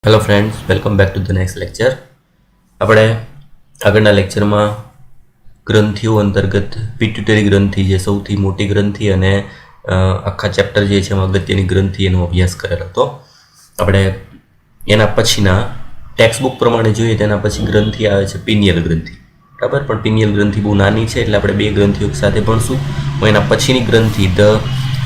Hello friends, welcome back to the next lecture. આપણે આગળના લેક્ચરમાં ગ્રંથિઓ અંતર્ગત પિટ્યુટરી ગ્રંથિ જે સૌથી મોટી ગ્રંથિ અને આખા ચેપ્ટર જે છે એમાં અગત્યની ગ્રંથિ એનો અભ્યાસ કરેલો હતો. આપણે એના પછીના ટેક્સ્ટ બુક પ્રમાણે જોઈએ તેના પછી ગ્રંથિ આવે છે પિનિયલ ગ્રંથિ, બરાબર. પણ પિનિયલ ગ્રંથિ બહુ નાની છે એટલે આપણે બે ગ્રંથિઓ સાથે ભણશું. એના પછીની ગ્રંથિ ધ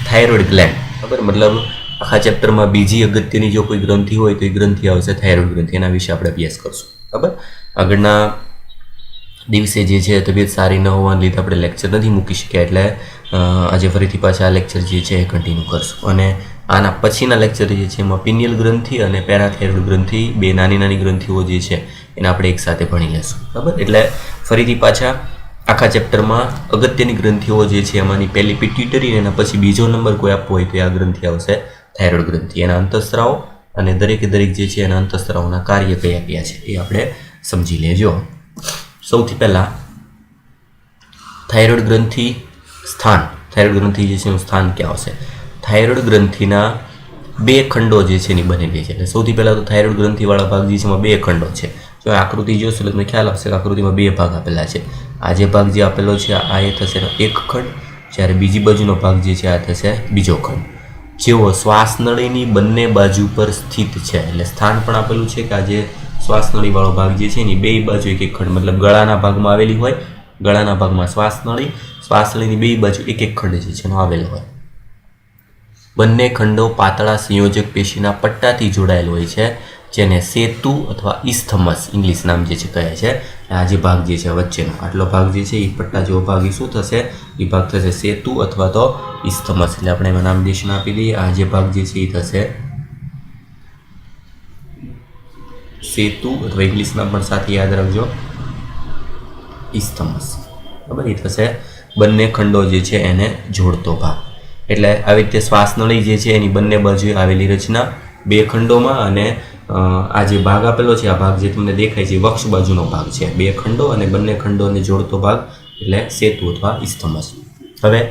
થાઇરોઇડ ગ્લેન્ડ, બરાબર. મતલબ આખા ચેપ્ટરમાં બીજી અગત્યની જો કોઈ ગ્રંથિ હોય તો એ ગ્રંથિ આવશે થાઇરોઇડ ગ્રંથિ. એના વિશે આપણે અભ્યાસ કરશું, બરાબર. આગળના દિવસે જે છે તબિયત સારી ન હોવાને લીધે આપણે લેક્ચર નથી મૂકી શક્યા, એટલે આજે ફરીથી પાછા આ લેક્ચર જે છે એ કન્ટિન્યુ કરશું. અને આના પછીના લેક્ચર જે છે એમાં પિનિયલ ગ્રંથિ અને પેરાથાઇરોઇડ ગ્રંથિ બે નાની નાની ગ્રંથિઓ જે છે એને આપણે એકસાથે ભણી લેશું, બરાબર. એટલે ફરીથી પાછા આખા ચેપ્ટરમાં અગત્યની ગ્રંથિઓ જે છે એમાંની પહેલી પિટ્યુટરી, એના પછી બીજો નંબર કોઈ આપવો હોય તો આ ગ્રંથિ આવશે થાઇરોઇડ ગ્રંથિ. એના અંતઃસ્ત્રાવો અને દરેકે દરેક જે છે એના અંતઃસ્ત્રાવોના કાર્ય કયા કયા છે એ આપણે સમજી લેજો. સૌથી પહેલાં થાઇરોઇડ ગ્રંથિ સ્થાન. થાઇરોઇડ ગ્રંથિ જે છે એનું સ્થાન ક્યાં આવશે? થાઇરોઇડ ગ્રંથિના બે ખંડો જે છે એની બનેલી છે. એટલે સૌથી પહેલાં તો થાઇરોઇડ ગ્રંથિવાળા ભાગ જે છે એમાં બે ખંડો છે. જો આકૃતિ જોશો એટલે તમને ખ્યાલ આવશે કે આકૃતિમાં બે ભાગ આપેલા છે. આ જે ભાગ જે આપેલો છે આ એ થશે એક ખંડ, જ્યારે બીજી બાજુનો ભાગ જે છે આ થશે બીજો ખંડ. જેઓ શ્વાસનળીની બંને બાજુ પર સ્થિત છે, એટલે સ્થાન પણ આપેલું છે કે આ જે શ્વાસનળીવાળો ભાગ જે છે એની બે બાજુ એક એક ખંડ, મતલબ ગળાના ભાગમાં આવેલી હોય, ગળાના ભાગમાં શ્વાસનળી, શ્વાસનળીની બે બાજુ એક એક ખંડ જે છે એનો આવેલો હોય. બંને ખંડો પાતળા સંયોજક પેશીના પટ્ટાથી જોડાયેલ હોય છે, જેને સેતુ અથવા ઇસ્થમસ ઇંગ્લિશ નામ જે છે કહે છે. આ જે ભાગ જે છે વચ્ચેનો આટલો ભાગ જે છે એ પટ્ટા જેવો ભાગ એ શું થશે? એ ભાગ થશે સેતુ અથવા તો ઇસ્થમસ. એટલે આપણે એમાં નામદેશન આપી દઈએ. આ જે ભાગ જે છે એ થશે સેતુ અથવા ઇંગ્લિશ નામ પણ સાથે યાદ રાખજો, ઇસ્થમસ, બરાબર. એ થશે બંને ખંડો જે છે એને જોડતો ભાગ. એટલે આવી રીતે શ્વાસનળી જે છે એની બંને બાજુએ આવેલી રચના બે ખંડોમાં, અને આ જે ભાગ આપેલો છે આ ભાગ જે તમને દેખાય છે વક્ષ બાજુનો ભાગ છે. બે ખંડો અને બંને ખંડોને જોડતો ભાગ એટલે સેતુ અથવા ઇસ્થમસ. હવે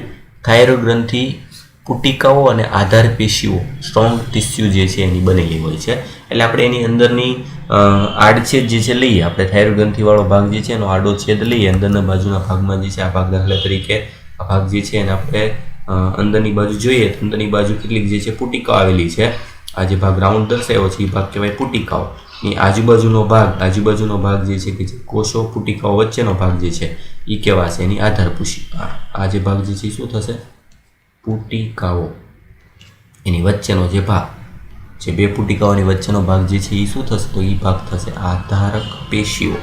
થાઇરોઇડ ગ્રંથિ પુટિકાઓ અને આધાર પેશીઓ સ્ટ્રોંગ ટિશ્યુ જે છે એની બનેલી હોય છે. એટલે આપણે એની અંદરની આડછેદ જે છે લઈએ, આપણે થાઇરોઇડ ગ્રંથિવાળો ભાગ જે છે એનો આડો છેદ લઈએ અંદરના બાજુના ભાગમાં જે છે આ ભાગ, દાખલા તરીકે આ ભાગ જે છે એને આપણે અંદરની બાજુ જોઈએ તો અંદરની બાજુ કેટલીક જે છે પુટિકાઓ આવેલી છે. આ જે ભાગ રાઉન્ડ દર્શાવ્યો છે એ ભાગ કહેવાય પુટિકાઓ. એ આજુબાજુનો ભાગ જે છે કે જે કોષો પુટિકાઓ વચ્ચેનો ભાગ જે છે એ કહેવાશે એની આધાર પેશી. આ જે ભાગ જે છે એ શું થશે? પુટિકાઓ. એની વચ્ચેનો જે ભાગ, જે બે પુટિકાઓની વચ્ચેનો ભાગ જે છે એ શું થશે? તો એ ભાગ થશે આધારક પેશીઓ.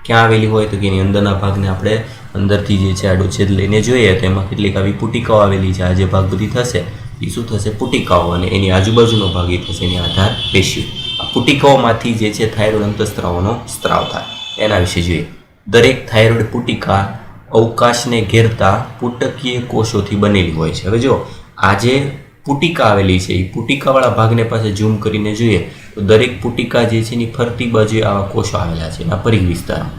ક્યાં આવેલી હોય તો કે એની અંદરના ભાગને આપણે અંદરથી જે છે આડો છેદ લઈને જોઈએ તો એમાં કેટલીક આવી પુટિકાઓ આવેલી છે. આ જે ભાગ બધી થશે એ શું થશે? પુટિકાઓ. અને એની આજુબાજુનો ભાગ એ થશે એની આધાર પેશીઓ. આ પુટિકાઓમાંથી જે છે થાઇરોઇડ અંતઃસ્ત્રાવોનો સ્ત્રાવ થાય. એના વિશે જોઈએ. દરેક થાઇરોઇડ પુટિકા અવકાશને ઘેરતા પુટકીય કોષોથી બનેલી હોય છે. હવે જો આ જે પુટિકા આવેલી છે એ પુટિકાવાળા ભાગને પાસે ઝૂમ કરીને જોઈએ તો દરેક પુટિકા જે છે એની ફરતી બાજુએ આવા કોષો આવેલા છે એના પરિઘ વિસ્તારમાં.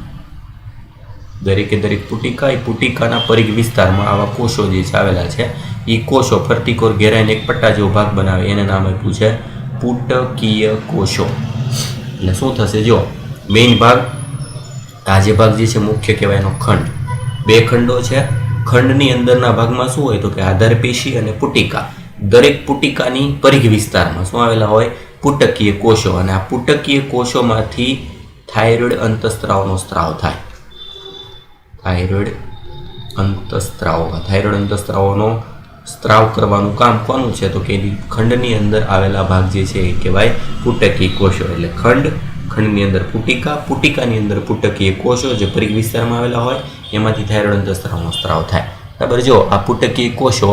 દરેકે દરેક પુટિકા એ પુટિકાના પરિઘ વિસ્તારમાં આવા કોષો જે છે આવેલા છે. એ કોષો ફરતી કોર ઘેરાઈને એક પટ્ટા જેવો ભાગ બનાવે, એને નામ આપ્યું છે પુટકીય કોષો. એટલે શું થશે? જો મેઇન ભાગ, આ જે ભાગ જે છે મુખ્ય કહેવાય એનો ખંડ. બે ખંડો છે. ખંડની અંદરના ભાગમાં શું હોય તો કે આધાર પેશી અને પુટિકા. દરેક પુટિકાની પરિઘ વિસ્તારમાં શું આવેલા હોય? પુટકીય કોષો. અને આ પુટકીય કોષોમાંથી થાઇરોઇડ અંતઃસ્ત્રાવનો સ્ત્રાવ થાય. થાઇરોઇડ અંતઃસ્ત્રાવોનો સ્ત્રાવ કરવાનું કામ કોનું છે તો કે ખંડની અંદર આવેલા ભાગ જે છે એ કહેવાય પુટકીય કોષો. એટલે ખંડની અંદર પુટિકા, પુટિકાની અંદર પુટકીય કોષો જે પરિઘ વિસ્તારમાં આવેલા હોય એમાંથી થાઇરોઇડ અંતઃસ્ત્રાવનો સ્ત્રાવ થાય, બરાબર. જો આ પુટકીય કોષો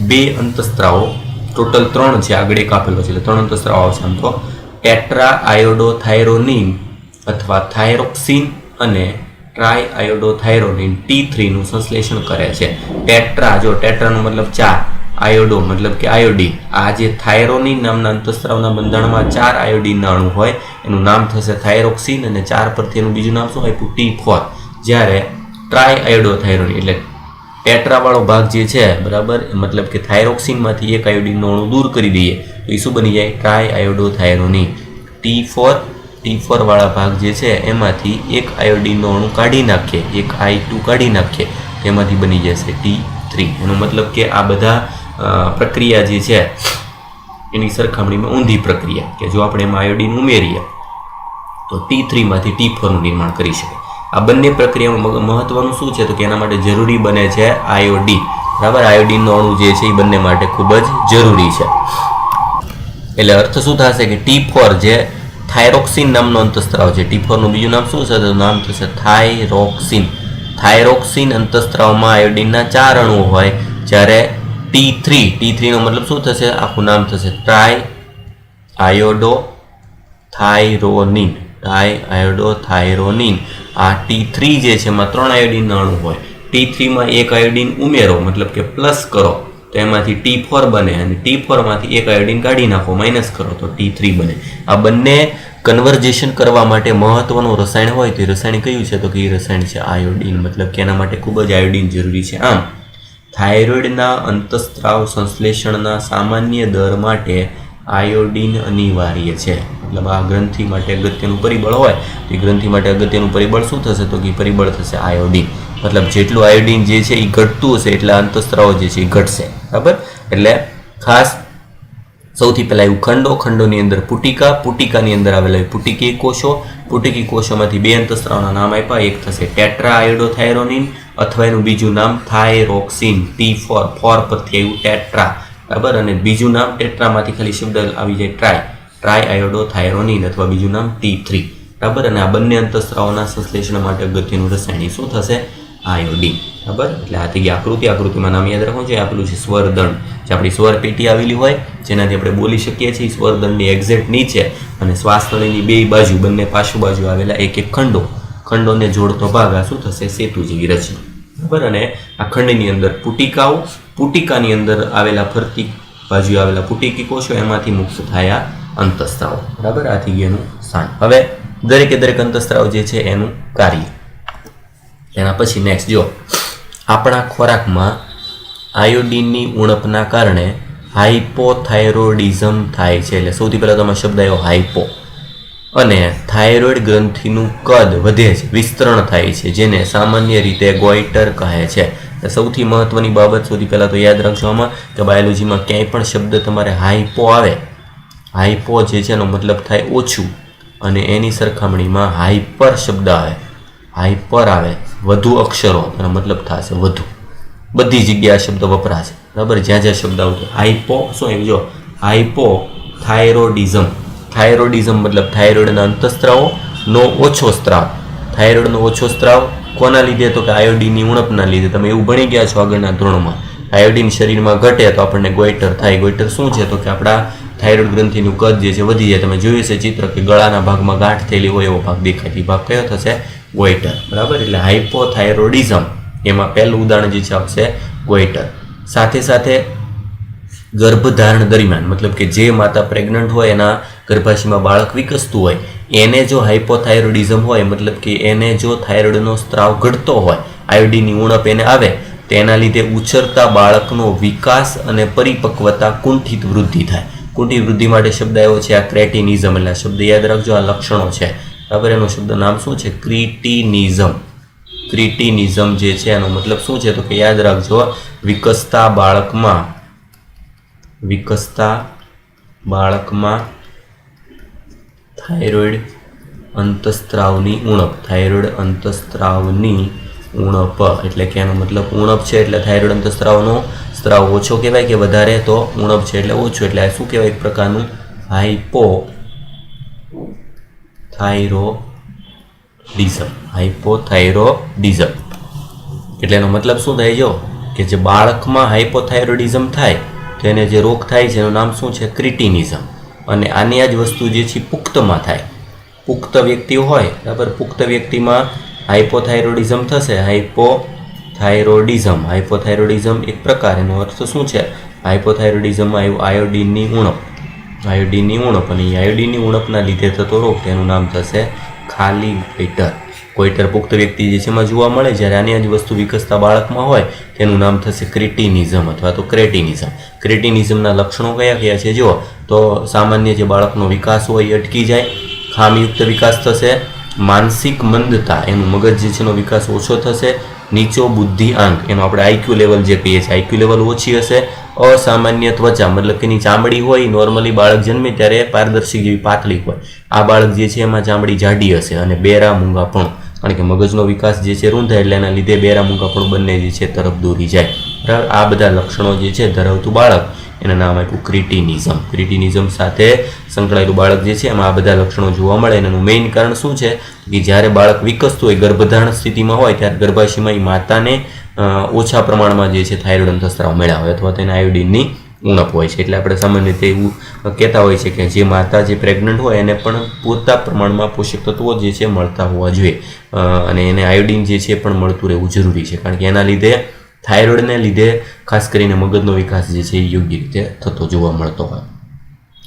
બે અંતઃસ્ત્રાવો, ટોટલ 3 છે, આગળ એક આપેલો છે એટલે 3 અંતઃસ્ત્રાવ આવશે. આમ તો ટેટ્રા આયોડોથાઇરોનિન અથવા થાઇરોક્સિન અને ટ્રાય આયોડોથાઇરોનિન T3 નું સંશ્લેષણ કરે છે. ટેટ્રા, જો ટેટ્રાનો મતલબ 4, આયોડો મતલબ કે આયોડીન. આ જે થાઇરોનિન નામના અંતઃસ્ત્રાવના બંધારણમાં 4 આયોડીનના અણુ હોય એનું નામ થશે થાઇરોક્સિન, અને 4 પરથી એનું બીજું નામ શું આપ્યું? T4. જ્યારે ટ્રાય આયોડોથાઇરોનિન એટલે ટેટ્રાવાળો ભાગ જે છે બરાબર, મતલબ કે થાઇરોક્સિનમાંથી એક આયોડિનનો અણુ દૂર કરી દઈએ તો એ શું બની જાય? ટ્રાય આયોડોથાયરોનિન. T4 વાળા ભાગ જે છે એમાંથી એક આયોડિનનો અણુ કાઢી નાખીએ, એક I2 કાઢી નાખીએ, તેમાંથી બની જશે T3. એનો મતલબ કે આ બધા પ્રક્રિયા જે છે એની સરખામણીમાં ઊંધી પ્રક્રિયા, કે જો આપણે એમાં આયોડિન ઉમેરીએ તો T3 માંથી T4નું નિર્માણ કરી શકે. આ બંને પ્રક્રિયામાં મહત્વનું શું છે તો કે એના માટે જરૂરી બને છે આયોડિન. બરાબર, આયોડિનનો અણુ જે છે એ બંને માટે ખૂબ જ જરૂરી છે. એટલે અર્થ શું થશે કે T4 જે થાઇરોક્સિન નામનો અંતસ્ત્રાવ છે, T4નું બીજું નામ શું છે તો નામ થશે થાઇરોક્સિન. થાઇરોક્સિન અંતસ્ત્રાવમાં આયોડિનના 4 અણુઓ હોય, જ્યારે T3 નો મતલબ શું થશે? આખું નામ થશે ટ્રાય આયોડોથાયરોનિન. આ T3 જે છે એમાં 3 આયોડિનના અણુ હોય. T3માં એક આયોડિન ઉમેરો, મતલબ કે પ્લસ કરો તો એમાંથી T4 બને, અને T4 માંથી એક આયોડિન કાઢી નાખો, માઇનસ કરો તો T3 બને. આ બંને કન્વર્જેશન કરવા માટે મહત્વનું રસાયણ હોય તો એ રસાયણ કયું છે તો કે એ રસાયણ છે આયોડિન. મતલબ કે એના માટે ખૂબ જ આયોડિન જરૂરી છે. આમ થાઇરોઇડના અંતસ્ત્રાવ સંશ્લેષણના સામાન્ય દર માટે આયોડિન અનિવાર્ય છે. મતલબ આ ગ્રંથિ માટે અગત્યનું પરિબળ હોય તો એ ગ્રંથિ માટે અગત્યનું પરિબળ શું થશે તો કે પરિબળ થશે આયોડિન. મતલબ જેટલું આયોડિન જે છે એ ઘટતું હશે એટલા અંતસ્ત્રાવો જે છે એ ઘટશે. બરાબર, એટલે ખાસ સૌથી પહેલા એવું ખંડોની અંદર પુટિકાની અંદર આવેલા પુટિકી કોષોમાંથી 2 અંતસ્ત્રાવના નામ આપ્યા. એક થશે ટેટ્રા આયોડોથાયરોનિન અથવા એનું બીજું નામ થાઇરોક્સિન. T4 પરથી આવ્યું ટેટ્રા. બરાબર, અને બીજું નામ ટેટ્રામાંથી ખાલી શબ્દ આવી જાય ટ્રાય આયોડોથાયરોનિન અથવા બીજું નામ T3. બરાબર, અને આ બંને અંતસ્ત્રાવોના સંશ્લેષણ માટે અગત્યનું રસાયણ શું થશે? આયોડિન. બરાબર, એટલે આ થઈ ગઈ આકૃતિમાં નામ યાદ રાખવું છે. આપેલું છે સ્વરદંડ, જે આપણી સ્વર પેટી આવેલી હોય જેનાથી આપણે બોલી શકીએ છીએ. સ્વરદંડની એક્ઝેક્ટ નીચે અને શ્વાસનળીની બે બાજુ, બંને પાછું બાજુ આવેલા એક ખંડોને જોડતો ભાગ આ શું થશે? સેતુ જેવી રચના. બરાબર, અને આ ખંડની અંદર પુટિકાની અંદર આવેલા ફરતી બાજુ આવેલા પુટિકી કોષો, એમાંથી મુક્ત થયા અંતસ્ત્રાવ. બરાબર, આ થઈ ગયું એનું સ્થાન. હવે દરેક અંતસ્ત્રાવ જે છે એનું કાર્ય. એના પછી નેક્સ્ટ જો આપણા ખોરાકમાં આયોડિનની ઉણપના કારણે હાઇપોથાઇરોડિઝમ થાય છે. એટલે સૌથી પહેલાં તમે શબ્દ આવ્યો હાઇપો, અને થાઇરોઇડ ગ્રંથિનું કદ વધે છે, વિસ્તરણ થાય છે, જેને સામાન્ય રીતે ગોઈટર કહે છે. સૌથી મહત્વની બાબત સૌથી પહેલાં તો યાદ રાખજો આમાં કે બાયોલોજીમાં ક્યાંય પણ શબ્દ તમારે હાઇપો આવે, હાઇપો જે છે એનો મતલબ થાય ઓછું, અને એની સરખામણીમાં હાઇપર શબ્દ આવે, હાઇપર આવે વધુ અક્ષરો, એનો મતલબ થશે વધુ. બધી જગ્યાએ શબ્દ વપરાશે. બરાબર, જ્યાં શબ્દ આવતો હાઇપો શું આવ્યું જો હાઇપોથાઇરોડિઝમ. થાઇરોડિઝમ મતલબ થાઇરોઇડના અંતસ્ત્રાવનો ઓછો સ્ત્રાવ. થાઇરોઇડનો ઓછો સ્ત્રાવ કોના લીધે તો કે આયોડિનની ઉણપના લીધે. તમે એવું ભણી ગયા છો આગળના ધોરણમાં. આયોડિન શરીરમાં ઘટે તો આપણને ગોઈટર થાય. ગોઈટર શું છે તો કે આપણા થાઇરોઇડ ગ્રંથિનું કદ જે છે વધી જાય. તમે જોયું છે ચિત્ર કે ગળાના ભાગમાં ગાંઠ થયેલી હોય એવો ભાગ દેખાય. ભાગ કયો થશે? ગોઈટર. બરાબર, એટલે હાઇપોથાઇરોડિઝમ એમાં પહેલું ઉદાહરણ જે છે આવશે ગોઈટર. સાથે ગર્ભધારણ દરમિયાન, મતલબ કે જે માતા પ્રેગ્નન્ટ હોય એના ગર્ભાશયમાં બાળક વિકસતું હોય, એને જો હાઇપોથાઇરોડિઝમ હોય, મતલબ કે એને જો થાઇરોઇડનો સ્ત્રાવ ઘટતો હોય, આયોડિનની ઉણપ એને આવે, તેના લીધે ઉછરતા બાળકનો વિકાસ અને પરિપક્વતા કુંઠિત વૃદ્ધિ થાય. કુંઠિત વૃદ્ધિ માટે શબ્દ આવ્યો છે આ ક્રેટિનિઝમ. એટલે આ શબ્દ યાદ રાખજો, આ લક્ષણો છે. બરાબર, એનો શબ્દ નામ શું છે? ક્રિટિનિઝમ. ક્રિટિનિઝમ જે છે એનો મતલબ શું છે તો કે યાદ રાખજો, વિકસતા બાળકમાં થાઇરોઇડ અંતસ્ત્રાવની ઉણપ. થાઇરોઇડ અંતસ્ત્રાવની ઉણપ એટલે કે એનો મતલબ ઉણપ છે એટલે થાઇરોઇડ અંતસ્ત્રાવનો સ્ત્રાવ ઓછો કહેવાય કે વધારે? તો ઉણપ છે એટલે ઓછું. એટલે આ શું કહેવાય? એક પ્રકારનું હાઇપોથાઇરોડિઝમ. એટલે એનો મતલબ શું થાય જો કે જે બાળકમાં હાઇપોથાઇરોડિઝમ થાય તો એને જે રોગ થાય છે એનું નામ શું છે? ક્રિટિનિઝમ. અને આની આ જ વસ્તુ જે છે પુખ્તમાં થાય. પુખ્ત વ્યક્તિ હોય, બરાબર, પુખ્ત વ્યક્તિમાં હાઇપોથાઇરોડિઝમ થશે. હાઇપોથાઇરોડિઝમ એક પ્રકાર. એનો અર્થ શું છે? હાઇપોથાઇરોડિઝમમાં આવ્યું આયોડિનની ઉણપ. અને આયોડિનની ઉણપના લીધે થતો રોગ તેનું નામ થશે ખાલી ગોઈટર. ગોઈટર પુખ્ત વ્યક્તિ જે છે એમાં જોવા મળે, જ્યારે આની આ જ વસ્તુ વિકસતા બાળકમાં હોય તેનું નામ થશે ક્રિટિનિઝમ અથવા તો ક્રેટિનિઝમ. ક્રેટિનિઝમના લક્ષણો કયા કયા છે જુઓ તો સામાન્ય જે બાળકનો વિકાસ હોય એ અટકી જાય, ખામીયુક્ત વિકાસ થશે, માનસિક મંદતા એનું મગજ જે છે એનો વિકાસ ઓછો થશે, નીચો બુદ્ધિ આંક એનો આપણે આઈક્યુ લેવલ જે કહીએ છીએ આઈક્યુ લેવલ ઓછી હશે, અસામાન્ય ત્વચા મતલબ કે એની ચામડી હોય નોર્મલી બાળક જન્મે ત્યારે પારદર્શી જેવી પાતળી હોય, આ બાળક જે છે એમાં ચામડી જાડી હશે અને બેરા મૂંગા પણ, કારણ કે મગજનો વિકાસ જે છે રૂંધાય એટલે એના લીધે બેરા મૂંગા પણ બંને જે છે તરફ દોરી જાય. બરાબર, આ બધા લક્ષણો જે છે ધરાવતું બાળક એના નામ આપ્યું ક્રિટિનિઝમ. ક્રિટિનિઝમ સાથે સંકળાયેલું બાળક જે છે એમાં આ બધા લક્ષણો જોવા મળે. એનું મેઇન કારણ શું છે કે જ્યારે બાળક વિકસતું હોય ગર્ભધારણ સ્થિતિમાં હોય ત્યારે ગર્ભાશયમાં એ માતાને ઓછા પ્રમાણમાં જે છે થાઇરોઇડ અંતઃસ્રાવ મળ્યા હોય અથવા તેને આયોડિનની ઉણપ હોય છે. એટલે આપણે સામાન્ય રીતે એવું કહેતા હોય છે કે જે માતા જે પ્રેગ્નન્ટ હોય એને પણ પૂરતા પ્રમાણમાં પોષક તત્વો જે છે મળતા હોવા જોઈએ અને એને આયોડિન જે છે પણ મળતું રહેવું જરૂરી છે, કારણ કે એના લીધે થાઇરોઇડને લીધે ખાસ કરીને મગજનો વિકાસ જે છે એ યોગ્ય રીતે થતો જોવા મળતો હોય.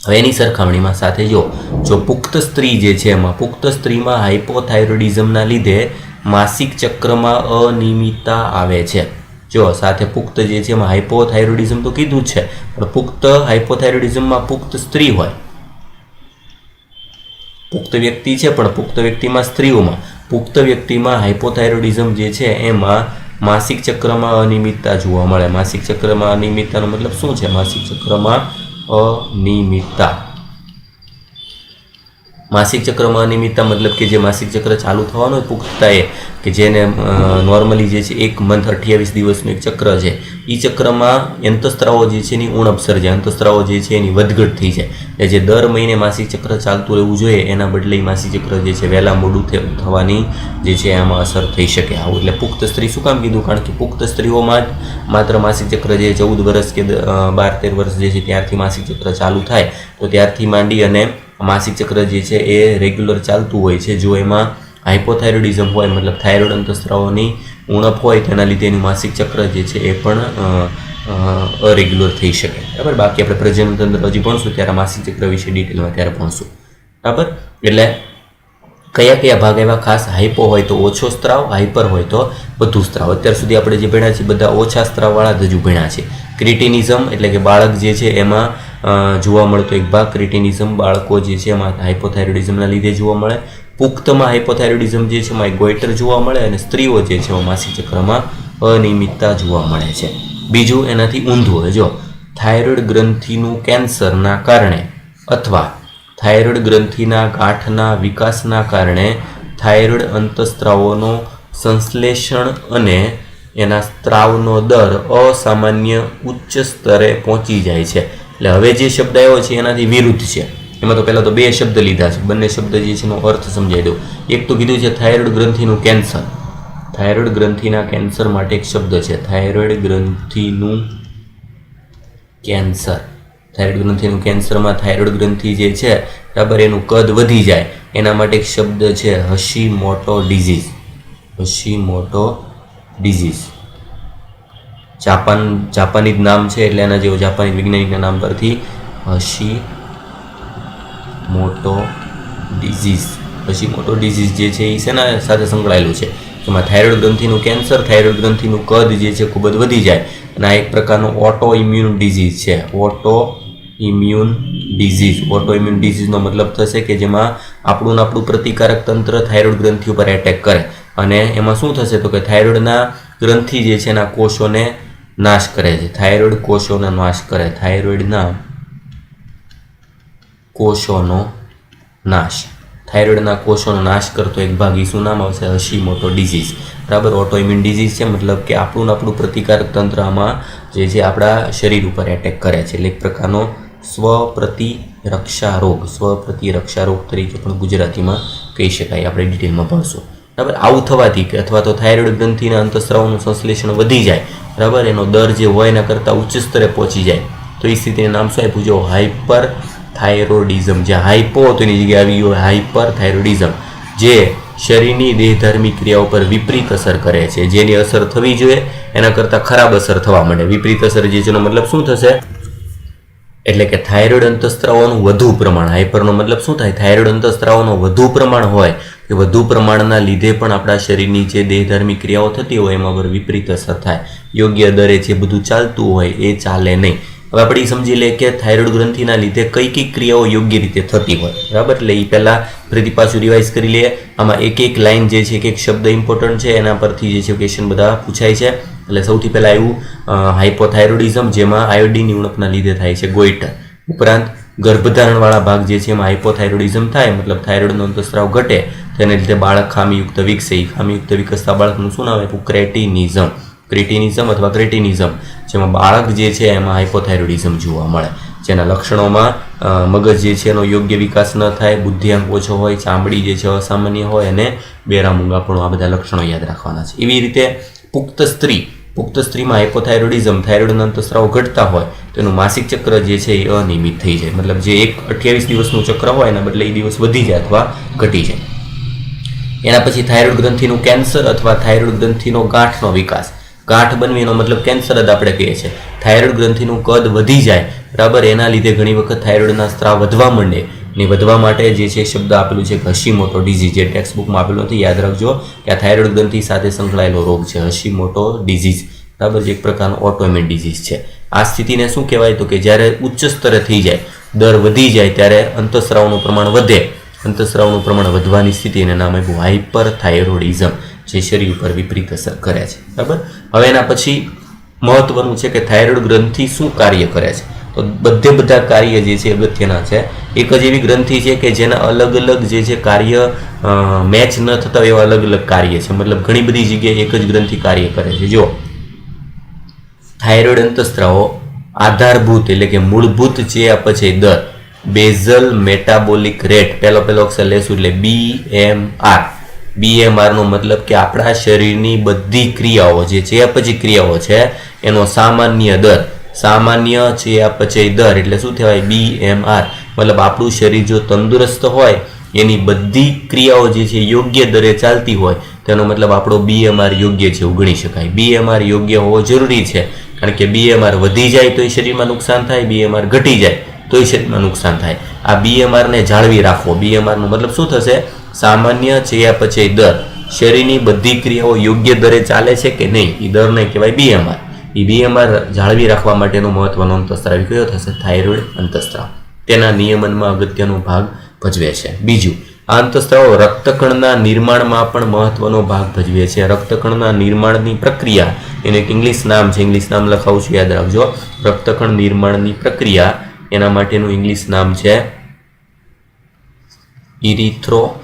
હવે એની સરખામણીમાં સાથે જો પુખ્ત સ્ત્રી જે છે એમાં પુખ્ત સ્ત્રીમાં હાઇપોથાઇરોઇડિઝમના લીધે માસિક ચક્રમાં અનિયમિતતા આવે છે. જો સાથે પુખ્ત જે છે એમાં હાઇપોથાઇરોઇડિઝમ તો કીધું જ છે, પણ પુખ્ત હાઇપોથાઇરોઇડિઝમમાં પુખ્ત સ્ત્રી હોય, પુખ્ત વ્યક્તિ છે પણ પુખ્ત વ્યક્તિમાં સ્ત્રીઓમાં પુખ્ત વ્યક્તિમાં હાઇપોથાઇરોઇડિઝમ જે છે એમાં માસિક ચક્રમાં અનિયમિતતા જોવા મળે. માસિક ચક્રમાં અનિયમિતતાનો મતલબ શું છે? માસિક ચક્રમાં અનિયમિતતા, માસિક ચક્રમાં અનિયમિતતા મતલબ કે જે માસિક ચક્ર ચાલુ થવાનું હોય પુખ્તતાએ કે જેને નોર્મલી જે છે 1 મંથ 28 દિવસનું એક ચક્ર છે, એ ચક્રમાં અંતઃસ્ત્રાવો જે છે એની ઉણપ સર્જાય, અંતઃસ્ત્રાવો જે છે એની વધઘટ થઈ જાય. એટલે જે દર મહિને માસિક ચક્ર ચાલતું રહેવું જોઈએ એના બદલે માસિક ચક્ર જે છે વહેલા મોડું થવાની જે છે એમાં અસર થઈ શકે. આવું એટલે પુખ્ત સ્ત્રી શું કામ કીધું? કારણ કે પુખ્ત સ્ત્રીઓમાં જ માત્ર માસિક ચક્ર જે 14 વર્ષ કે 12-13 વર્ષ જે છે ત્યારથી માસિક ચક્ર ચાલુ થાય, તો ત્યારથી માંડી અને માસિક ચક્ર જે છે એ રેગ્યુલર ચાલતું હોય છે. જો એમાં હાઇપોથાઇરોઇડિઝમ હોય મતલબ થાઇરોઇડ અંતઃસ્રાવોની ઉણપ હોય તેના લીધે એનું માસિક ચક્ર જે છે એ પણ અરેગ્યુલર થઈ શકે. બરાબર, બાકી આપણે પ્રજનન તંત્ર હજી ભણશું ત્યારે માસિક ચક્ર વિશે ડિટેલમાં ત્યારે ભણશું. બરાબર, એટલે કયા કયા ભાગ એવા ખાસ હાઇપો હોય તો ઓછો સ્ત્રાવ, હાઇપર હોય તો વધુ સ્ત્રાવ. અત્યાર સુધી આપણે જે ભણ્યા છે બધા ઓછા સ્ત્રાવવાળા જ હજુ ભણ્યા છે. ક્રિટિનિઝમ એટલે કે બાળક જે છે એમાં જોવા મળતો એક ભાગ ક્રિટિનિઝમ બાળકો જે છે એમાં હાઇપોથાઇરોઇડિઝમના લીધે જોવા મળે. પુખ્તમાં હાઇપોથાઇરોઇડિઝમ જે છે એમાં ગોઈટર જોવા મળે અને સ્ત્રીઓ જે છે એમાં માસિક ચક્રમાં અનિયમિતતા જોવા મળે છે. બીજું એનાથી ઊંધું હોય, જો થાઇરોઇડ ગ્રંથિનું કેન્સરના કારણે અથવા થાઇરોઇડ ગ્રંથિના ગાંઠના વિકાસના કારણે થાઇરોઇડ અંતઃસ્ત્રાવોનો સંશ્લેષણ અને એના સ્ત્રાવનો દર અસામાન્ય ઉચ્ચ સ્તરે પહોંચી જાય છે. એટલે હવે જે શબ્દ આવ્યો છે એનાથી વિરુદ્ધ છે. એમાં તો પહેલાં તો 2 શબ્દ લીધા છે, બંને શબ્દ જે છે એનો અર્થ સમજાવી દઉં. એક તો કીધું છે થાઇરોઇડ ગ્રંથિનું કેન્સર, થાઇરોઇડ ગ્રંથિના કેન્સર માટે એક શબ્દ છે થાઇરોઇડ ગ્રંથિનું કેન્સર. થાઇરોઇડ ગ્રંથિનું કેન્સરમાં થાઇરોઇડ ગ્રંથિ જે છે બરાબર એનું કદ વધી જાય એના માટે એક શબ્દ છે હશીમોટો ડિઝીઝ. હશીમોટો ડિઝીઝ જાપાનીઝ નામ છે એટલે એના જેવો જાપાની વૈજ્ઞાનિકના નામ પરથી હશીમોટો ડિઝીઝ. હશીમોટો ડિઝીઝ જે છે એ શેના સાથે સંકળાયેલું છે? એમાં થાઇરોઇડ ગ્રંથિનું કેન્સર, થાઇરોઇડ ગ્રંથિનું કદ જે છે ખૂબ જ વધી જાય અને આ એક પ્રકારનો ઓટો ઇમ્યુન ડિઝીઝ છે. Autoimmune disease. Autoimmune ડિઝીઝનો મતલબ થશે કે જેમાં આપણું પ્રતિકારક તંત્ર થાઇરોઇડ ગ્રંથિ ઉપર એટેક કરે અને એમાં શું થશે તો કે થાઇરોઇડના ગ્રંથિ જે છે એના કોષોને નાશ કરે છે. થાઇરોઇડ કોષોનો નાશ કરે, થાઇરોઇડના કોષોનો નાશ, થાઇરોઇડના કોષોનો નાશ કરતો એક ભાગ એ શું નામ આવશે? હશીમોટો ડિઝીઝ. બરાબર, ઓટો ઇમ્યુન ડિઝીઝ છે મતલબ કે આપણું પ્રતિકારક તંત્ર આમાં જે છે આપણા શરીર ઉપર એટેક કરે છે. એટલે એક પ્રકારનો સ્વપ્રતિરક્ષા રોગ તરીકે પણ ગુજરાતીમાં કહી શકાય, આપણે ડિટેલમાં ભણશું. બરાબર, આવું થવાથી કે અથવા તો થાઇરોઇડ ગ્રંથિના અંતઃસ્રાવનું સંશ્લેષણ વધી જાય, બરાબર, એનો દર જે હોય એના કરતાં ઉચ્ચ સ્તરે પહોંચી જાય તો એ સ્થિતિનું નામ શું આપ્યું? જો હાઇપર થાઇરોઇડિઝમ. જ્યાં હાઇપો તો એની જગ્યાએ આવી ગયો હાઇપર થાઇરોઇડિઝમ, જે શરીરની દેહધાર્મિક ક્રિયાઓ પર વિપરીત અસર કરે છે. જેની અસર થવી જોઈએ એના કરતાં ખરાબ અસર થવા માંડે. વિપરીત અસર જે છે એનો મતલબ શું થશે? એટલે કે થાઇરોઇડ અંતઃસ્ત્રાવોનું વધુ પ્રમાણ, હાઇપરનો મતલબ શું થાય, થાઇરોઇડ અંતઃસ્ત્રાવોનું વધુ પ્રમાણ હોય કે વધુ પ્રમાણના લીધે પણ આપણા શરીરની જે દેહધાર્મી ક્રિયાઓ થતી હોય એમાં પર વિપરીત અસર થાય, યોગ્ય દરે જે બધું ચાલતું હોય એ ચાલે નહીં. હવે આપણે સમજી લઈએ કે થાઇરોઇડ ગ્રંથિના લીધે કઈ કઈ ક્રિયાઓ યોગ્ય રીતે થતી હોય, બરાબર. એટલે એ પહેલાં ફરીથી પાછું રિવાઇઝ કરી લઈએ. આમાં એક એક લાઇન જે છે, એક એક શબ્દ ઇમ્પોર્ટન્ટ છે, એના પરથી જે છે ક્વેશ્ચન બધા પૂછાય છે. એટલે સૌથી પહેલાં આવ્યું હાઇપોથાઇરોઇડિઝમ, જેમાં આયોડિનની ઉણપના લીધે થાય છે ગોઈટર. ઉપરાંત ગર્ભધારણવાળા ભાગ જે છે એમાં હાઇપોથાઇરોઇડિઝમ થાય, મતલબ થાઇરોઇડનો અંતઃસ્ત્રાવ ઘટે, તેને લીધે બાળક ખામીયુક્ત વિકસે. ખામીયુક્ત વિકસતા બાળકનું શું નામ આપ્યું, ક્રેટિનિઝમ અથવા ક્રેટિનિઝમ, જેમાં બાળક જે છે એમાં હાઇપોથાઇરોઇડિઝમ જોવા મળે. જેના લક્ષણોમાં મગજ જે છે એનો યોગ્ય વિકાસ ન થાય, બુદ્ધિઆંક ઓછો હોય, ચામડી જે છે અસામાન્ય હોય અને બેરામૂંગાપણું, આ બધા લક્ષણો યાદ રાખવાના છે. એવી રીતે પુખ્ત સ્ત્રીમાં હાઇપોથાઇરોઇડિઝમ, થાઇરોઇડના અંતઃસ્રાવ ઘટતા હોય તો એનું માસિક ચક્ર જે છે એ અનિયમિત થઈ જાય, મતલબ જે 28 દિવસનું ચક્ર હોય એના બદલે એ દિવસ વધી જાય અથવા ઘટી જાય. એના પછી થાઇરોઇડ ગ્રંથિનું કેન્સર અથવા થાઇરોઇડ ગ્રંથિનો ગાંઠનો વિકાસ. ગાંઠ બનવી એનો મતલબ કેન્સર જ આપણે કહીએ છીએ. થાઇરોઇડ ગ્રંથિનું કદ વધી જાય, બરાબર, એના લીધે ઘણી વખત થાઇરોઇડના સ્ત્રાવ વધવા માંડે. ને વધવા માટે જે છે શબ્દ આપેલું છે હશીમોટો ડિઝીઝ, જે ટેક્સ્ટ બુકમાં આપેલું નથી, યાદ રાખજો કે આ થાઇરોઇડ ગ્રંથિ સાથે સંકળાયેલો રોગ છે, હશીમોટો ડિઝીઝ, બરાબર, જે એક પ્રકારનો ઓટોઇમ્યુન ડિઝીઝ છે. આ સ્થિતિને શું કહેવાય તો કે જ્યારે ઉચ્ચ સ્તરે થઈ જાય, દર વધી જાય ત્યારે અંતઃસ્રાવનું પ્રમાણ વધે. અંતઃસ્રાવનું પ્રમાણ વધવાની સ્થિતિને નામ આપ્યું હાઇપરથાઇરોઇડિઝમ, જે શરીર ઉપર વિપરીત અસર કરે છે, બરાબર. હવે એના પછી મહત્વનું છે કે થાઇરોઇડ ગ્રંથિ શું કાર્ય કરે છે. તો બધા કાર્ય જે છે અગત્યના છે. એક જ એવી ગ્રંથિ છે કે જેના અલગ અલગ જે છે કાર્ય મેચ ન થતા એવા અલગ અલગ કાર્ય છે, મતલબ ઘણી બધી જગ્યાએ એક જ ગ્રંથિ કાર્ય કરે છે. જો થાઇરોઇડ અંતઃસ્ત્રાવો આધારભૂત એટલે કે મૂળભૂત ચયાપચય દર, બેઝલ મેટાબોલિક રેટ, પહેલો અક્ષર લેશું એટલે BMR. BMR નો મતલબ કે આપણા શરીરની બધી ક્રિયાઓ જે ચયાપચય ક્રિયાઓ છે એનો સામાન્ય દર, સામાન્ય ચયાપચય દર એટલે શું કહેવાય, BMR. મતલબ આપણું શરીર જો તંદુરસ્ત હોય, એની બધી ક્રિયાઓ જે છે યોગ્ય દરે ચાલતી હોય, તેનો મતલબ આપણો BMR યોગ્ય છે એવું ગણી શકાય. BMR યોગ્ય હોવો જરૂરી છે, કારણ કે BMR વધી જાય તો એ શરીરમાં નુકસાન થાય, BMR ઘટી જાય તો એ શરીરમાં નુકસાન થાય. આ BMR ને જાળવી રાખવો. BMR નો મતલબ શું થશે, સામાન્ય ચયાપચય દર, શરીરની બધી ક્રિયાઓ યોગ્ય દરે ચાલે છે કે નહીં, એ દરને કહેવાય BMR. એ BMR જાળવી રાખવા માટેનો મહત્વનો અંતઃસ્ત્રાવ કયો થશે, થાઇરોઇડ અંતઃસ્ત્રાવ. તેના નિયમનમાં અગત્યનો ભાગ ભજવે છે. બીજું, આ અંતઃસ્ત્રાવો રક્તકણના નિર્માણમાં પણ મહત્વનો ભાગ ભજવે છે. રક્તકણના નિર્માણની પ્રક્રિયા, એનું એક ઇંગ્લિશ નામ છે, ઇંગ્લિશ નામ લખાવું છું, યાદ રાખજો. રક્તકણ નિર્માણની પ્રક્રિયા, એના માટેનું ઇંગ્લિશ નામ છે ઇરિથ્રોપોએસિસ.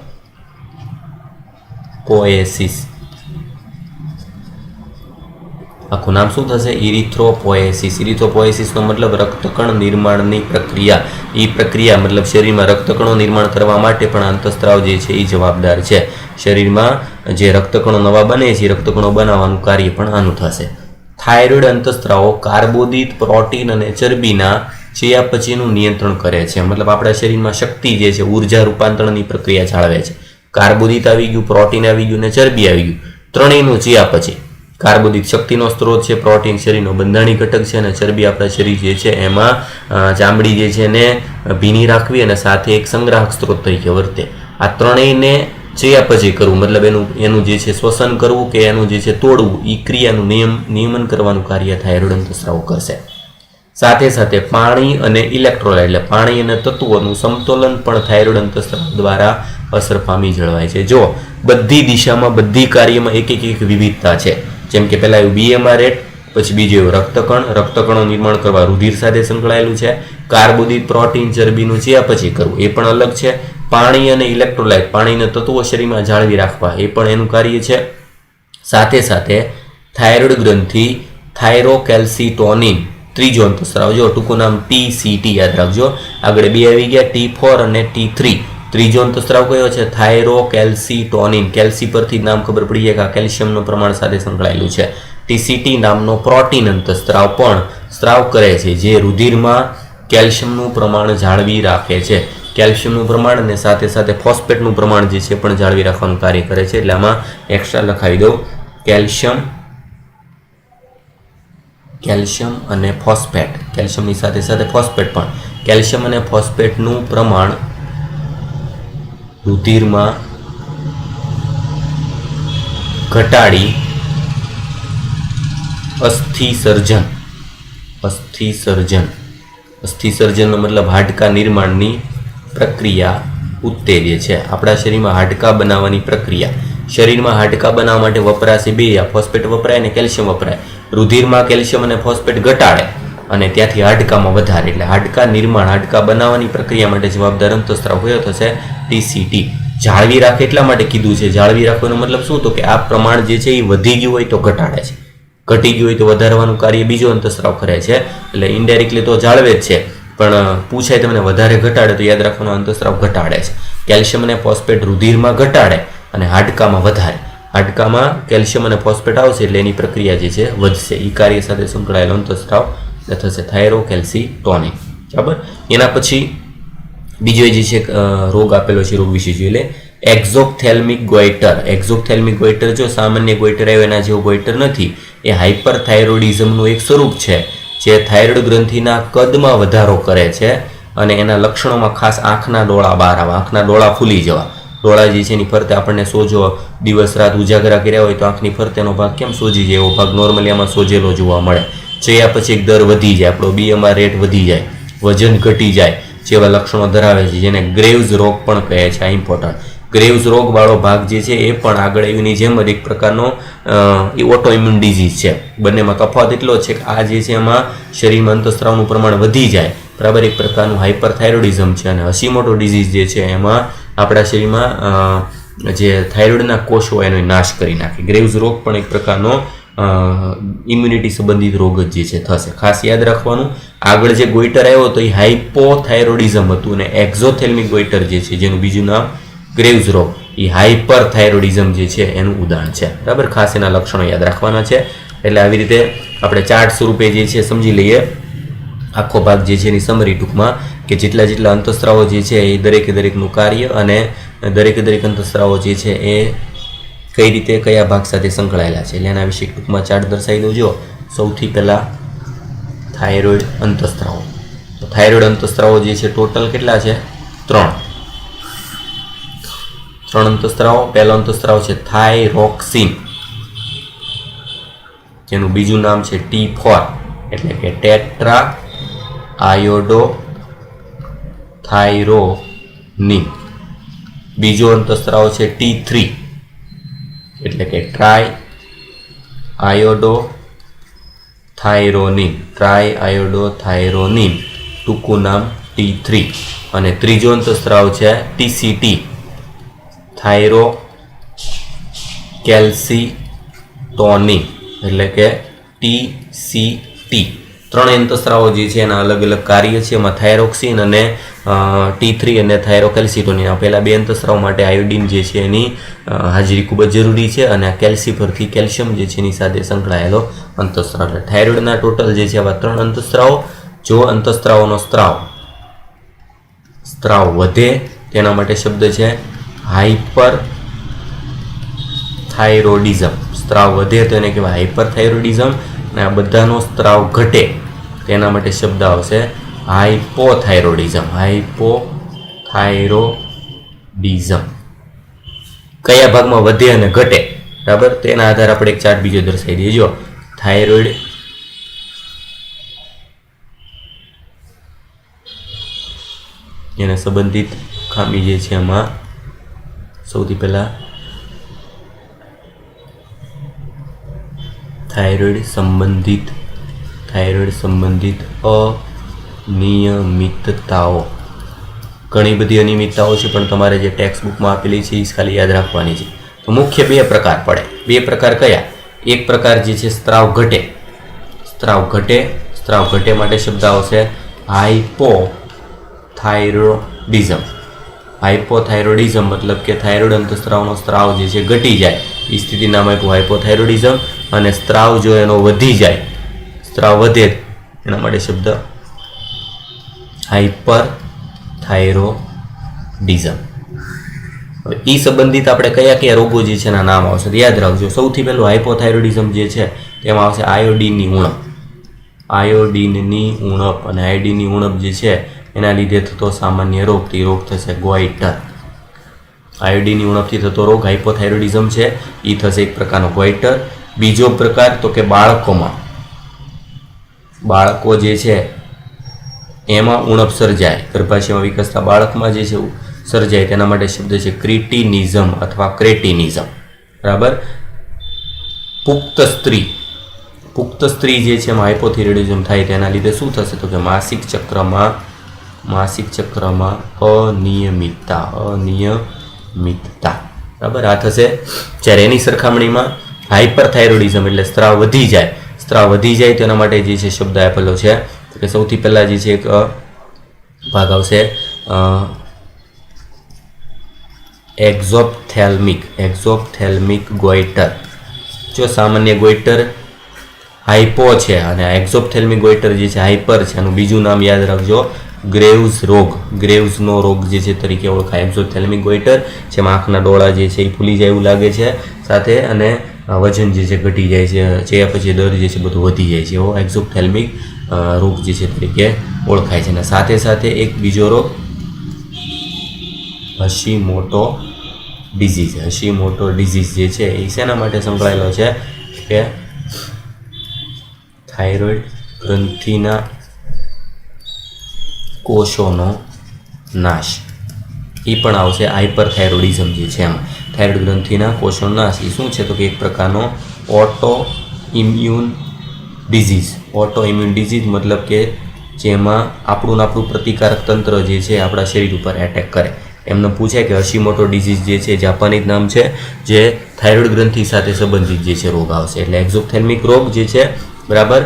આખું નામ શું થશે, ઇરિથ્રોપોએસિસ. ઇરિથ્રોપોએસિસનો મતલબ રક્તકણ નિર્માણની પ્રક્રિયા. એ પ્રક્રિયા મતલબ શરીરમાં રક્તકણો નિર્માણ કરવા માટે પણ અંતઃસ્ત્રાવ જે છે એ જવાબદાર છે. શરીરમાં જે રક્તકણો નવા બને છે, રક્તકણો બનાવવાનું કાર્ય પણ આનું થશે. થાઇરોઇડ અંતઃસ્ત્રાવો કાર્બોદિત, પ્રોટીન અને ચરબીના ચયાપચયનું નિયંત્રણ કરે છે. મતલબ આપણા શરીરમાં શક્તિ જે છે, ઉર્જા રૂપાંતરણની પ્રક્રિયા જાળવે છે. કાર્બોદિત આવી ગયું, પ્રોટીન આવી ગયું અને ચરબી આવી ગયું, ત્રણેયનું ચયાપચય. કાર્બોદિત શક્તિનો સ્ત્રોત છે, પ્રોટીન શરીરનો બંધારણી ઘટક છે અને ચરબી આપણા શરીર જે છે એમાં ચામડી જે છે એને ભીની રાખવી અને સાથે એક સંગ્રાહક સ્ત્રોત તરીકે વર્તે. આ ત્રણેયને ચયાપચય કરવું, મતલબ એનું જે છે શ્વસન કરવું કે એનું જે છે તોડવું, એ ક્રિયાનું નિયમન કરવાનું કાર્ય થાઇરોઇડ અંતઃસ્ત્રાવ કરશે. સાથે સાથે પાણી અને ઇલેક્ટ્રોલાઇટ એટલે પાણી અને તત્વોનું સમતોલન પણ થાઇરોઇડ અંતઃસ્ત્રાવ દ્વારા અસર પામી જળવાય છે. જો બધી દિશામાં બધી કાર્યમાં એક વિવિધતા છે. જેમ કે પહેલા એવું BMR રેટ, પછી બીજું એવું રક્તકણો નિર્માણ કરવા રુધિર સાથે સંકળાયેલું છે. કાર્બોદિત, પ્રોટીન, ચરબીનું ચયાપચય કરવું એ પણ અલગ છે. પાણી અને ઇલેક્ટ્રોલાઇટ, પાણીના તત્વો શરીરમાં જાળવી રાખવા એ પણ એનું કાર્ય છે. સાથે સાથે થાઇરોઇડ ગ્રંથિ થાઇરોકેલ્સિટોનિન, ત્રીજો અંતઃસ્ત્રાવ, જો ટૂંકું નામ TCT યાદ રાખજો. આગળ બે આવી ગયા T4 અને T3. ત્રીજો અંતઃસ્ત્રાવ કયો છે, થાઇરોકેલ્સિટોનિન. કેલ્સી પરથી નામ ખબર પડી જાય કે આ કેલ્શિયમનું પ્રમાણ સાથે સંકળાયેલું છે. TCT નામનો પ્રોટીન અંતઃસ્ત્રાવ પણ સ્ત્રાવ કરે છે, જે રુધિરમાં કેલ્શિયમનું પ્રમાણ જાળવી રાખે છે. કેલ્શિયમનું પ્રમાણ અને સાથે સાથે ફોસ્ફેટનું પ્રમાણ જે છે પણ જાળવી રાખવાનું કાર્ય કરે છે. એટલે આમાં એક્સ્ટ્રા લખાવી દઉં, કેલ્શિયમ કેલ્શિયમ અને ફોસ્ફેટ, કેલ્શિયમની સાથે સાથે ફોસ્ફેટ પણ, કેલ્શિયમ અને ફોસ્ફેટનું પ્રમાણ રુધિરમાં ઘટાડી અસ્થિસર્જનનો મતલબ હાડકા નિર્માણની પ્રક્રિયા ઉત્તેજે છે. આપણા શરીરમાં હાડકા બનાવવાની પ્રક્રિયા, શરીરમાં હાડકા બનાવવા માટે વપરાશે બે, ફોસ્ફેટ વપરાય અને કેલ્શિયમ વપરાય. રુધિરમાં કેલ્શિયમ અને ફોસ્ફેટ ઘટાડે અને ત્યાંથી હાડકામાં વધારે, એટલે હાડકા નિર્માણ, હાડકા બનાવવાની પ્રક્રિયા માટે જવાબદાર અંતઃસ્ત્રાવ કયો થશે? TCT. જાળવી રાખે એટલા માટે કીધું છે. જાળવી રાખવાનો મતલબ શું? તો કે આ પ્રમાણ જે છે એ વધી ગયું હોય તો ઘટાડે છે, ઘટી ગયું હોય તો વધારવાનું કાર્ય બીજો અંતઃસ્ત્રાવ કરે છે. એટલે ઇનડાયરેક્ટલી તો જાળવે જ છે, પણ પૂછાય તમને વધારે ઘટાડે તો યાદ રાખવાનો અંતઃસ્ત્રાવ ઘટાડે છે. કેલ્શિયમ અને ફોસ્ફેટ રુધિરમાં ઘટાડે અને હાડકામાં વધારે. હાડકામાં કેલ્શિયમ અને ફોસ્ફેટ આવશે એટલે એની પ્રક્રિયા જે છે વધશે. એ કાર્ય સાથે સંકળાયેલો અંતઃસ્ત્રાવ થશે થાઇરોકેલ્સીટોનિન. બરાબર. એના પછી બીજો જે છે રોગ આપેલો છે, રોગ વિશે જોઈએ. એક્ઝોપ્થેલ્મિક ગોઈટર. એક્ઝોપ્થેલ્મિક ગોઈટર જો સામાન્ય ગોઈટર આવ્યો એના જેવો ગોઈટર નથી. એ હાઇપરથાઇરોઇડિઝમનું એક સ્વરૂપ છે જે થાઇરોઇડ ગ્રંથિના કદમાં વધારો કરે છે અને એના લક્ષણોમાં ખાસ આંખના ડોળા બહાર આવે, આંખના ડોળા ફૂલી જવા. ડોળા જે છે એની ફરતે આપણને સોજો, દિવસ રાત ઉજાગરા કર્યા હોય તો આંખની ફરતેનો ભાગ કેમ સોજી જાય, એવો ભાગ નોર્મલી આમાં સોજેલો જોવા મળે. જોયા પછી એક દર વધી જાય, આપણો BMR રેટ વધી જાય, વજન ઘટી જાય જેવા લક્ષણો ધરાવે છે, જેને ગ્રેવ્સ રોગ પણ કહે છે. આ ઇમ્પોર્ટન્ટ. ગ્રેવ્સ રોગવાળો ભાગ જે છે એ પણ આગળ એની જેમ જ એક પ્રકારનો એ ઓટો ઇમ્યુન ડિઝીઝ છે. બંનેમાં તફાવત એટલો જ છે કે આ જે છે એમાં શરીરમાં અંતઃસ્ત્રાવનું પ્રમાણ વધી જાય, બરાબર, એક પ્રકારનું હાઇપરથાઇરોઇડિઝમ છે. અને હશીમોટો ડિઝીઝ જે છે એમાં આપણા શરીરમાં જે થાઇરોઇડના કોષો એનો નાશ કરી નાખે. ગ્રેવ્સ રોગ પણ એક પ્રકારનો ઇમ્યુનિટી સંબંધિત રોગ જ જે છે થશે. ખાસ યાદ રાખવાનું, આગળ જે ગોઈટર આવ્યો તો એ હાઇપોથાઇરોઇડિઝમ હતું અને એક્ઝોથેલ્મિક ગોઈટર જે છે જેનું બીજું નામ ગ્રેવ્સ રોગ, એ હાઇપરથાઇરોઇડિઝમ જે છે એનું ઉદાહરણ છે. બરાબર. ખાસ એના લક્ષણો યાદ રાખવાના છે. એટલે આવી રીતે આપણે ચાર્ટ સ્વરૂપે જે છે સમજી લઈએ આખો ભાગ જે છે એની સમરી ટૂંકમાં, કે જેટલા અંતઃસ્ત્રાવો જે છે એ દરેકનું કાર્ય અને દરેક અંતઃસ્ત્રાવો જે છે એ કઈ રીતે કયા ભાગ સાથે સંકળાયેલા છે, એટલે એના વિશે ટૂંકમાં ચાર્ટ દર્શાવી દઉં. જો સૌથી પહેલાં થાઇરોઇડ અંતઃસ્ત્રાવો. તો થાઇરોઇડ અંતઃસ્ત્રાવો જે છે ટોટલ કેટલા છે? 3 અંતઃસ્ત્રાવો. પહેલો અંતઃસ્ત્રાવ છે થાઇરોક્સિન, જેનું બીજું નામ છે T4 એટલે કે ટેટ્રા આયોડો થાઇરોનિન. બીજો અંતઃસ્ત્રાવ છે T3 એટલે કે ટ્રાય આયોડો થાઇરોનિન, ટૂંકું નામ T3. અને ત્રીજો અંતઃસ્ત્રાવ છે TCT, થાઇરોકેલ્સીટોનિન એટલે કે TCT. 3 અંતઃસ્ત્રાવો જે છે એના અલગ અલગ કાર્ય છે. એમાં થાઇરોક્સિન અને T3 અને થાઇરોકેલ્સીટોનિન, પહેલા 2 અંતઃસ્ત્રાવો માટે આયોડિન જે છે એની હાજરી ખૂબ જ જરૂરી છે. અને આ પરથી કેલ્શિયમ જે છે એની સાથે સંકળાયેલો અંતઃસ્ત્રાવ. થાઇરોઇડના ટોટલ જે છે આવા 3 અંતઃસ્ત્રાવો. જો અંતઃસ્ત્રાવોનો સ્ત્રાવ વધે તેના માટે શબ્દ છે હાઇપરથાઇરોઇડિઝમ. સ્ત્રાવ વધે તો એને કહેવાય હાઇપરથાઇરોઇડિઝમ. અને આ બધાનો સ્ત્રાવ ઘટે તેના માટે શબ્દ આવશે હાઇપોથાઇરોઇડિઝમ. કયા ભાગમાં વધે અને ઘટે, બરાબર, તેના આધારે આપણે એક ચાર્ટ બીજો દર્શાવી દઈએ. જો થાઇરોઇડ એને સંબંધિત ખામી જે છે એમાં સૌથી પહેલા થાઇરોઇડ સંબંધિત અનિયમિતતાઓ. ઘણી બધી અનિયમિતતાઓ છે પણ તમારે જે ટેક્સ્ટ બુકમાં આપેલી છે એ ખાલી યાદ રાખવાની છે. તો મુખ્ય 2 પ્રકાર પડે. 2 પ્રકાર કયા? એક પ્રકાર જે છે સ્ત્રાવ ઘટે માટે શબ્દ આવશે હાઇપોથાઇરોઇડિઝમ. મતલબ કે થાઇરોઇડ અંતઃસ્ત્રાવનો સ્ત્રાવ જે છે ઘટી જાય, એ સ્થિતિ નામ આપ્યું હાઇપોથાઇરોઇડિઝમ. અને સ્ત્રાવ જો એનો વધી જાય, સ્ત્રાવ વધે એના માટે શબ્દ હાઇપરથાઇરોઇડિઝમ. હવે એ સંબંધિત આપણે કયા રોગો જે છે એના નામ આવશે યાદ રાખજો. સૌથી પહેલું હાઇપોથાઇરોઇડિઝમ જે છે તેમાં આવશે આયોડિનની ઉણપ. આયોડિનની ઉણપ, અને આયોડિનની ઉણપ જે છે એના લીધે થતો સામાન્ય રોગ, તે રોગ થશે ગોઈટર. આયોડિનની ઉણપથી થતો રોગ હાઇપોથાઇરોઇડિઝમ છે, એ થશે એક પ્રકારનો ગોઈટર. બીજો પ્રકાર તો કે બાળકોમાં, બાળકો જે છે એમાં ઉણપ સર્જાય, ગર્ભાશયમાં વિકસતા બાળકમાં જે છે સર્જાય, તેના માટે શબ્દ છે ક્રિટિનિઝમ અથવા ક્રેટિનિઝમ. બરાબર. પુખ્ત સ્ત્રી જે છે એમાં હાઇપોથાઇરોઇડિઝમ થાય, તેના લીધે શું થશે તો કે માસિક ચક્રમાં અનિયમિતતા. બરાબર. આ થશે. જ્યારે એની સરખામણીમાં હાઇપરથાઇરોઇડિઝમ એટલે સ્ત્રાવ વધી જાય તેના માટે જે છે શબ્દ આપેલો છે કે સૌથી પહેલાં જે છે એક ભાગ આવશે એક્ઝોપ્થેલ્મિક ગોઈટર. જો સામાન્ય ગોઈટર હાઇપો છે અને એક્ઝોપ્થેલ્મિક ગોઈટર જે છે હાઇપર છે. આનું બીજું નામ યાદ રાખજો, ગ્રેવ્સનો રોગ જે છે તરીકે ઓળખાય. એક્ઝોપ્થેલ્મિક ગોઈટર જેમાં આંખના ડોળા જે છે એ ફૂલી જાય એવું લાગે છે સાથે, અને વજન જે છે ઘટી જાય છે, જે પછી દર જે છે બધું વધી જાય છે, એવો એક્ઝોપ્થેલ્મિક રોગ જે છે તરીકે ઓળખાય છે. અને સાથે સાથે એક બીજો રોગ હશીમોટો ડિઝીઝ જે છે એ શેના માટે સંકળાયેલો છે કે થાઇરોઇડ ગ્રંથિના કોષોનો નાશ. એ પણ આવશે હાઇપરથાઇરોઇડિઝમ જે છે એમાં. થાઇરોઇડ ગ્રંથિના કોષોનો નાશ એ શું છે તો કે એક પ્રકારનો ઓટો ઇમ્યુન ડિઝીઝ મતલબ કે જેમાં આપણું પ્રતિકારક તંત્ર જે છે આપણા શરીર ઉપર એટેક કરે. એમને પૂછાય કે હશીમોટો ડિઝીઝ જે છે જાપાનીઝ નામ છે, જે થાઇરોઇડ ગ્રંથિ સાથે સંબંધિત જે છે રોગ આવશે. એટલે એક્ઝોપ્થેલ્મિક રોગ જે છે, બરાબર,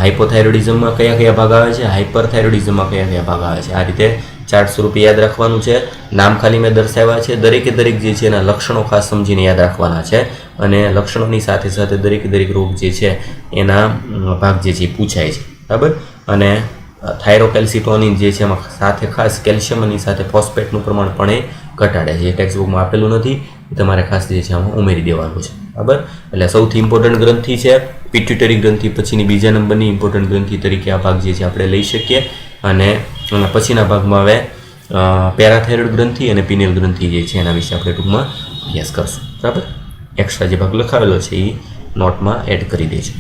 હાઇપોથાઇરોઇડિઝમમાં કયા ભાગ આવે છે, હાઇપરથાઇરોઇડિઝમમાં કયા ભાગ આવે છે. આ રીતે ચાર્ટ સ્વરૂપે યાદ રાખવાનું છે. નામ ખાલી મેં દર્શાવ્યા છે. દરેક જે છે એના લક્ષણો ખાસ સમજીને યાદ રાખવાના છે, અને લક્ષણોની સાથે સાથે દરેક રોગ જે છે એના ભાગ જે છે પૂછાય છે. બરાબર. અને થાઇરોકેલ્સિટોનિન જે છે એમાં સાથે ખાસ કેલ્શિયમ અને સાથે ફોસ્ફેટનું પ્રમાણ પણ એ ઘટાડે છે. એ ટેક્સ્ટ બુકમાં આપેલું નથી, તમારે ખાસ જે છે આમાં ઉમેરી દેવાનું છે. બરાબર. એટલે સૌથી ઇમ્પોર્ટન્ટ ગ્રંથિ છે પિટ્યુટરી ગ્રંથિ, પછીની બીજા નંબરની ઇમ્પોર્ટન્ટ ગ્રંથિ તરીકે આ ભાગ જે છે આપણે લઈ શકીએ. અને પછીના ભાગમાં હવે પેરાથાઇરોઇડ ગ્રંથિ અને પિનિયલ ગ્રંથિ જે છે એના વિશે આપણે ટૂંકમાં અભ્યાસ કરશું. બરાબર. એક્સ્ટ્રા જે ભાગ લખાવેલો છે એ નોટમાં એડ કરી દેજો.